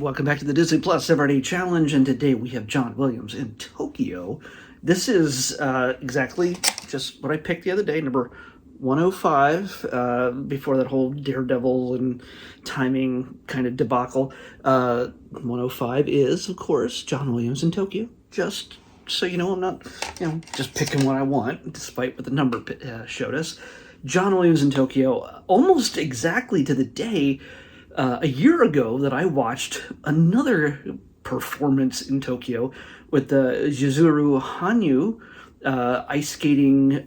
welcome back to the Disney Plus Everyday Challenge, and today we have John Williams in Tokyo. This is exactly just what I picked the other day, number 105, before that whole Daredevil and timing kind of debacle. 105 is, of course, John Williams in Tokyo. Just so you know, I'm not, just picking what I want, despite what the number showed us. John Williams in Tokyo, almost exactly to the day, a year ago that I watched another performance in Tokyo with the Yuzuru Hanyu ice skating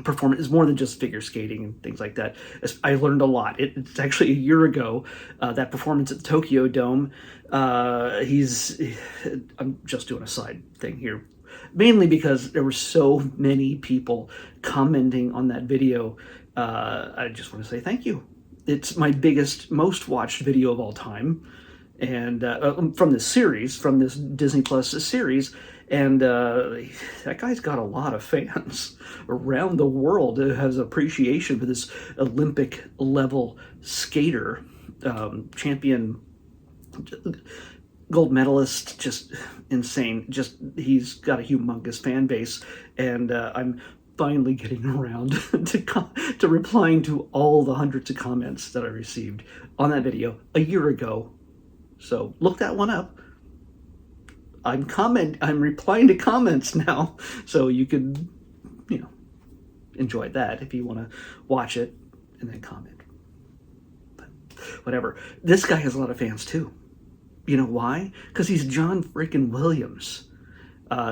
performance. Is more than just figure skating and things like that. I learned a lot. It's actually a year ago, that performance at the Tokyo Dome. I'm just doing a side thing here, mainly because there were so many people commenting on that video. I just want to say thank you. It's my biggest, most watched video of all time, and from this series, from this Disney Plus series, and that guy's got a lot of fans around the world who has appreciation for this Olympic level skater, champion, gold medalist, just insane. Just he's got a humongous fan base, and I'm finally getting around to replying to all the hundreds of comments that I received on that video a year ago. So look that one up. I'm replying to comments now, so you can, enjoy that if you want to watch it and then comment. But whatever. This guy has a lot of fans too. You know why? Because he's John freaking Williams.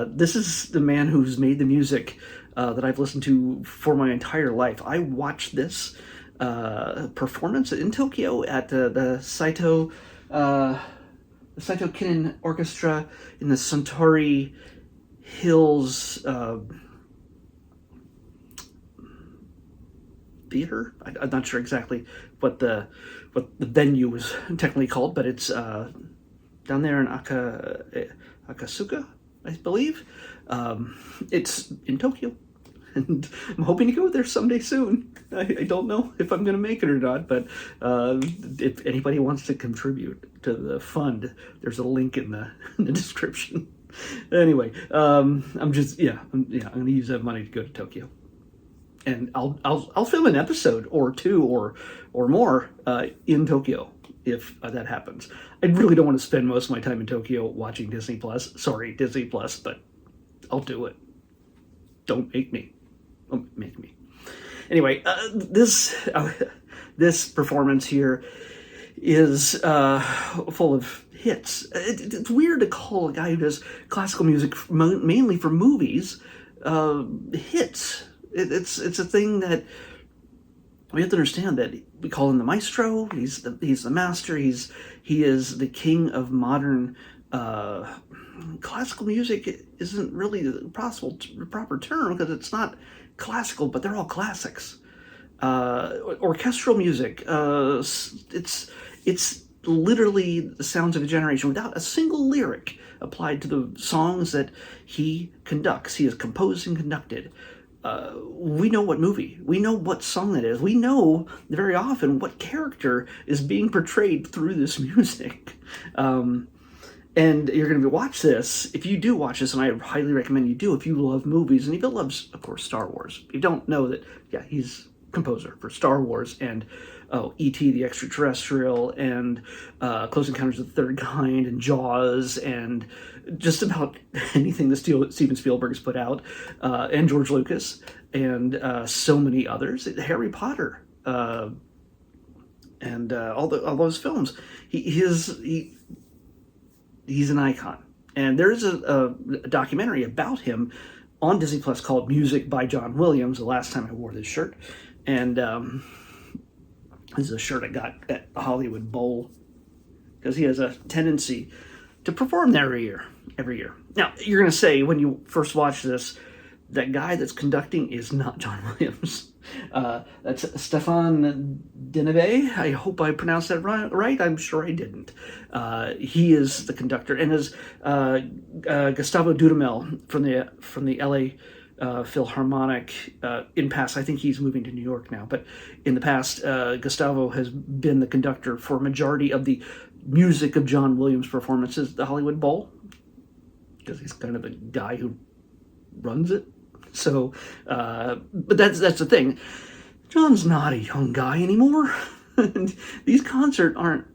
This is the man who's made the music that I've listened to for my entire life. I watched this performance in Tokyo at the Saito Kinen Orchestra in the Suntory Hills Theater. I'm not sure exactly what the venue was technically called, but it's down there in Akasuka, I believe. It's in Tokyo, and I'm hoping to go there someday soon. I don't know if I'm going to make it or not, but if anybody wants to contribute to the fund, there's a link in the description. Anyway, I'm going to use that money to go to Tokyo, and I'll film an episode or two or more in Tokyo if that happens. I really don't want to spend most of my time in Tokyo watching Disney Plus. Sorry, Disney Plus, but I'll do it. Don't make me. Don't make me. Anyway, this performance here is full of hits. It's weird to call a guy who does classical music mainly for movies hits. It's a thing that we have to understand, that we call him the maestro. He's the master. He is the king of modern. Classical music isn't really the proper term, because it's not classical, but they're all classics. Orchestral music, it's literally the sounds of a generation without a single lyric applied to the songs that he conducts. He has composed and conducted. We know what movie, we know what song that is. We know very often what character is being portrayed through this music. And you're going to watch this. If you do watch this, and I highly recommend you do, if you love movies, and if you love, of course, Star Wars. You don't know that, he's composer for Star Wars and E.T. the Extraterrestrial and Close Encounters of the Third Kind and Jaws and just about anything that Steven Spielberg has put out, and George Lucas and so many others. Harry Potter and all those films. He's an icon. And there's a documentary about him on Disney Plus called Music by John Williams, the last time I wore this shirt. And this is a shirt I got at the Hollywood Bowl, because he has a tendency to perform there every year. Now, you're going to say, when you first watch this, that guy that's conducting is not John Williams. That's Stefan Deneve. I hope I pronounced that right. I'm sure I didn't. He is the conductor, and as Gustavo Dudamel from the LA Philharmonic. In past, I think he's moving to New York now, but in the past, Gustavo has been the conductor for a majority of the music of John Williams' performances, the Hollywood Bowl, because he's kind of the guy who runs it. So, but that's the thing. John's not a young guy anymore. And these concerts aren't,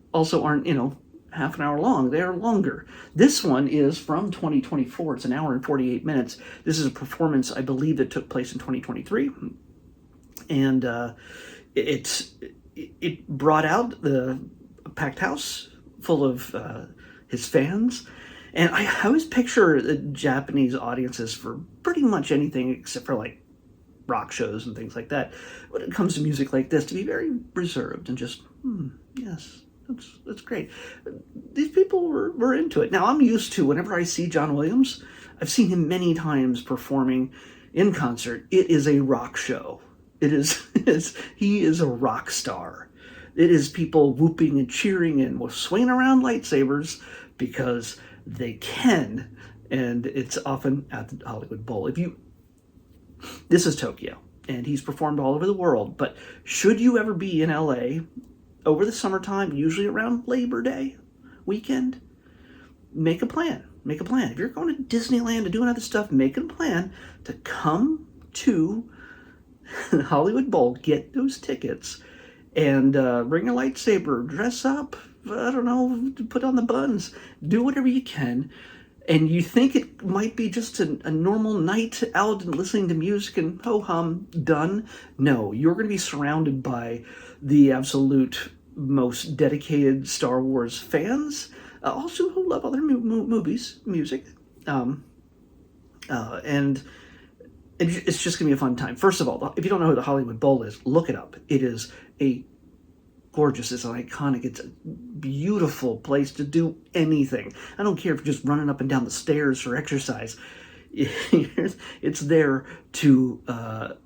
half an hour long. They are longer. This one is from 2024. It's an hour and 48 minutes. This is a performance, I believe, that took place in 2023. And it brought out the packed house full of his fans. And I always picture the Japanese audiences for pretty much anything except for like rock shows and things like that, when it comes to music like this, to be very reserved and just, yes, that's great. These people were into it. Now, I'm used to, whenever I see John Williams, I've seen him many times performing in concert. It is a rock show. He is a rock star. It is people whooping and cheering and swinging around lightsabers because they can, and it's often at the Hollywood Bowl. This is Tokyo, and he's performed all over the world, but should you ever be in LA over the summertime, usually around Labor Day weekend, make a plan. If you're going to Disneyland to do other stuff, make a plan to come to the Hollywood Bowl, get those tickets, and bring a lightsaber, dress up, I don't know, put on the buns, do whatever you can. And you think it might be just a normal night out and listening to music and ho-hum, done. No, you're going to be surrounded by the absolute most dedicated Star Wars fans, also who love other movies, music. And it's just going to be a fun time. First of all, if you don't know who the Hollywood Bowl is, look it up. It is gorgeous. It's an iconic. It's a beautiful place to do anything. I don't care if you're just running up and down the stairs for exercise. It's there to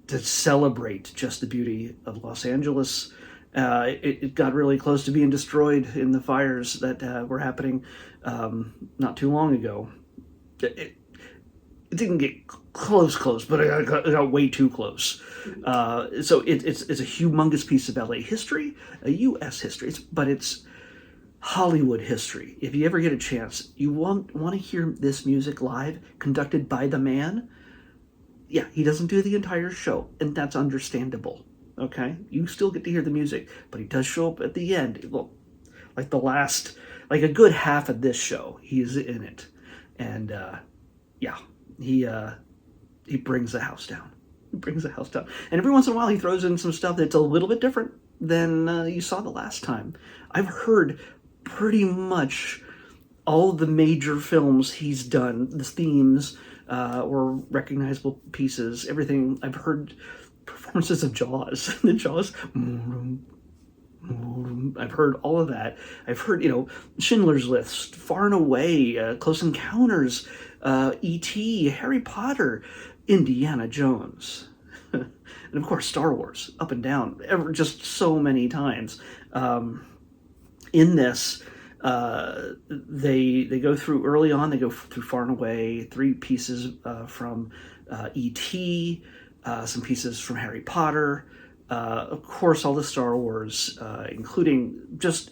celebrate just the beauty of Los Angeles. It got really close to being destroyed in the fires that were happening not too long ago. It didn't get close, but it got way too close. So it's a humongous piece of LA history, a U.S. history, but it's Hollywood history. If you ever get a chance, you want to hear this music live, conducted by the man. Yeah, he doesn't do the entire show, and that's understandable. Okay, you still get to hear the music, but he does show up at the end. Well, like a good half of this show, he is in it, and he brings the house down. And every once in a while, he throws in some stuff that's a little bit different than you saw the last time. I've heard pretty much all the major films he's done, the themes or recognizable pieces, everything. I've heard performances of Jaws. The Jaws. I've heard all of that. I've heard, Schindler's List, Far and Away, Close Encounters, E.T., Harry Potter, Indiana Jones, and of course Star Wars, up and down, just so many times. In this, they go through early on. They go through Far and Away, 3 pieces from E.T., some pieces from Harry Potter, of course all the Star Wars, including just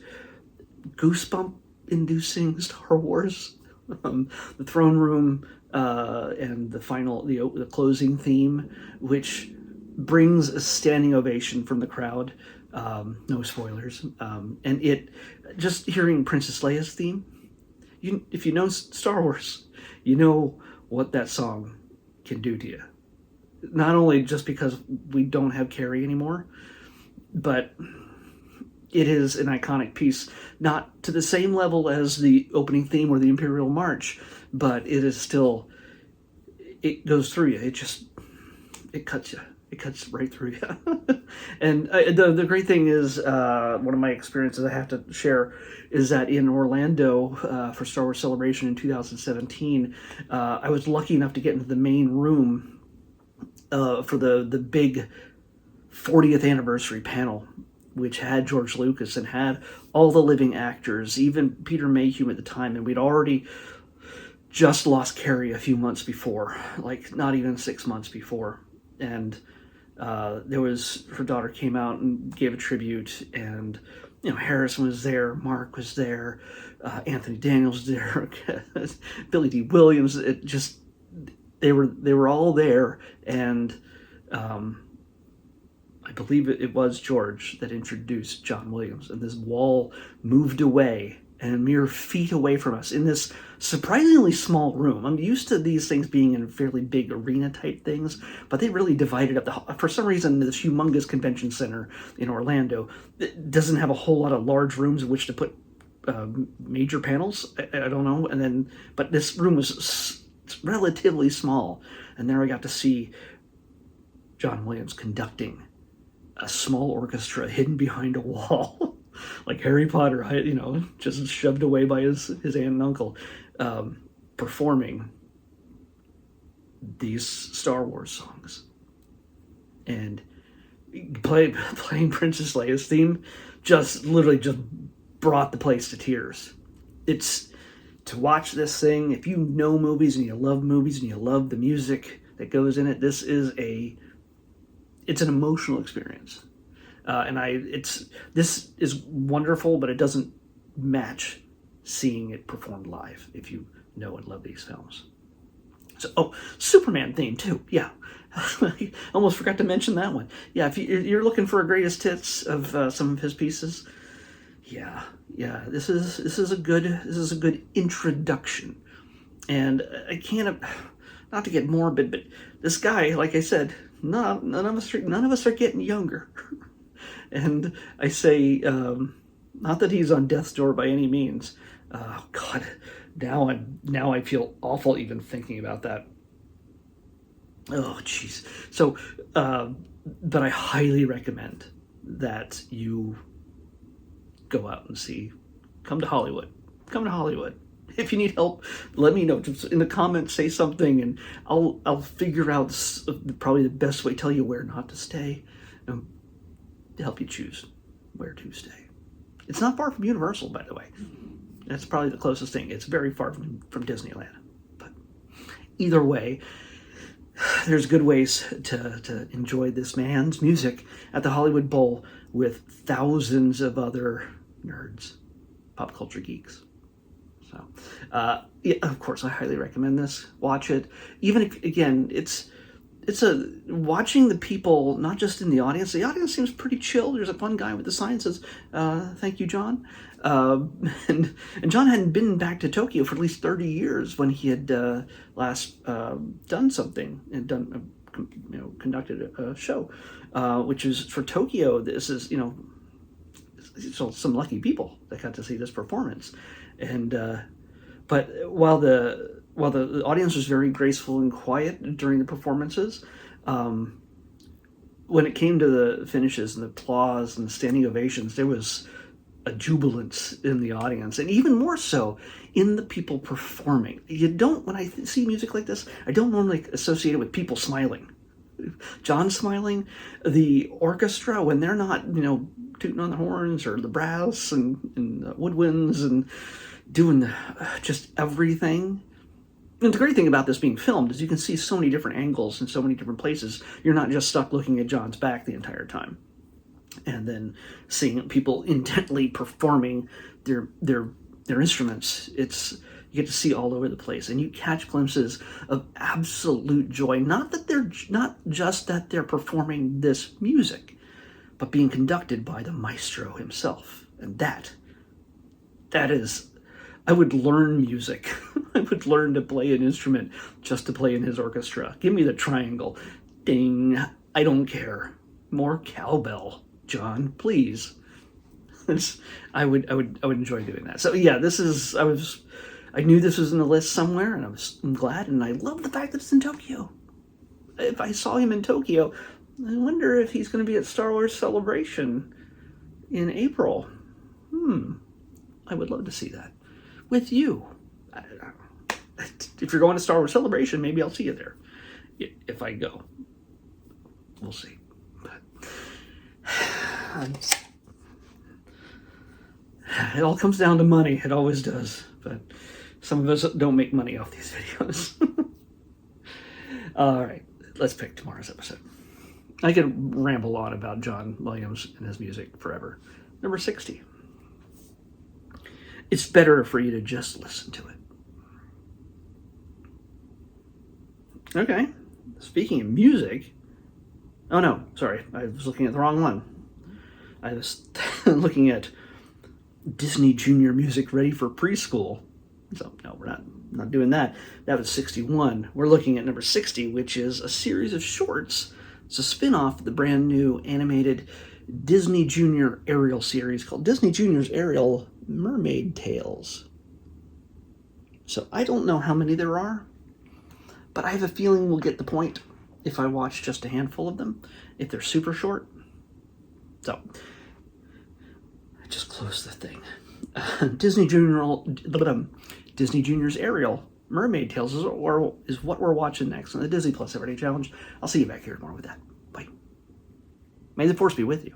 goosebump-inducing Star Wars. The throne room and the closing theme, which brings a standing ovation from the crowd. No spoilers. And just hearing Princess Leia's theme, if you know Star Wars, you know what that song can do to you. Not only just because we don't have Carrie anymore, but it is an iconic piece, not to the same level as the opening theme or the Imperial March, but it is still, it goes through you. It cuts you. It cuts right through you. And the great thing is, one of my experiences I have to share is that in Orlando for Star Wars Celebration in 2017, I was lucky enough to get into the main room for the big 40th anniversary panel, which had George Lucas and had all the living actors, even Peter Mayhew at the time, and we'd already just lost Carrie a few months before, like not even 6 months before. And there was, her daughter came out and gave a tribute, and Harrison was there, Mark was there, Anthony Daniels was there, Billy D. Williams. It just, they were all there, and I believe it was George that introduced John Williams, and this wall moved away and mere feet away from us in this surprisingly small room. I'm used to these things being in fairly big arena type things, but they really divided up. For some reason, this humongous convention center in Orlando, it doesn't have a whole lot of large rooms in which to put major panels. I don't know. But this room was relatively small, and there I got to see John Williams conducting a small orchestra hidden behind a wall. Like Harry Potter, just shoved away by his aunt and uncle, performing these Star Wars songs. And playing Princess Leia's theme just brought the place to tears. It's to watch this thing, if you know movies and you love the music that goes in it, it's an emotional experience. This is wonderful, but it doesn't match seeing it performed live if you know and love these films. So, Superman theme too. Yeah, I almost forgot to mention that one. Yeah, if you're looking for a greatest hits of some of his pieces, yeah, this is a good introduction. And I can't, not to get morbid, but this guy, like I said, none of us are getting younger. And I say, not that he's on death's door by any means. Oh God, now I feel awful even thinking about that. Oh jeez. So, but I highly recommend that you go out and see. Come to Hollywood. If you need help, let me know. Just in the comments, say something, and I'll figure out probably the best way. Tell you where not to stay. To help you choose where to stay. It's not far from Universal, by the way. That's probably the closest thing. It's very far from Disneyland. But either way, there's good ways to enjoy this man's music at the Hollywood Bowl with thousands of other nerds, pop culture geeks. So, yeah, of course, I highly recommend this. Watch it. Even if, again, it's watching the people, not just in the audience. The audience seems pretty chill. There's a fun guy with the sign that says, thank you, John. And John hadn't been back to Tokyo for at least 30 years when he had last done something and conducted a show, which is for Tokyo. This is, so some lucky people that got to see this performance. And but while the audience was very graceful and quiet during the performances, when it came to the finishes and the applause and the standing ovations, there was a jubilance in the audience, and even more so in the people performing. When I see music like this, I don't normally associate it with people smiling. John smiling, the orchestra, when they're not, tooting on the horns, or the brass and the woodwinds and doing just everything. And the great thing about this being filmed is you can see so many different angles and so many different places. You're not just stuck looking at John's back the entire time. And then seeing people intently performing their instruments. You get to see all over the place, and you catch glimpses of absolute joy. Not just that they're performing this music, but being conducted by the maestro himself. And that is, I would learn music. I would learn to play an instrument just to play in his orchestra. Give me the triangle. Ding. I don't care. More cowbell, John, please. I would enjoy doing that. So yeah, I knew this was in the list somewhere, and I'm glad, and I love the fact that it's in Tokyo. If I saw him in Tokyo, I wonder if he's going to be at Star Wars Celebration in April. I would love to see that with you. If you're going to Star Wars Celebration, maybe I'll see you there. If I go, we'll see. But it all comes down to money. It always does. But Some of us don't make money off these videos. All right, let's pick tomorrow's episode. I could ramble on about John Williams and his music forever. Number 60. It's better for you to just listen to it. Okay. Speaking of music. Oh no, sorry. I was looking at the wrong one. I was looking at Disney Junior music ready for preschool. So no, we're not doing that. That was 61. We're looking at number 60, which is a series of shorts. It's a spin-off of the brand new animated Disney Junior Ariel series called Disney Junior's Ariel Mermaid Tales. So I don't know how many there are, but I have a feeling we'll get the point if I watch just a handful of them, if they're super short. So I just closed the thing. Disney Junior's Ariel Mermaid Tales is what we're watching next on the Disney Plus Everyday Challenge. I'll see you back here tomorrow with that. Bye. May the Force be with you.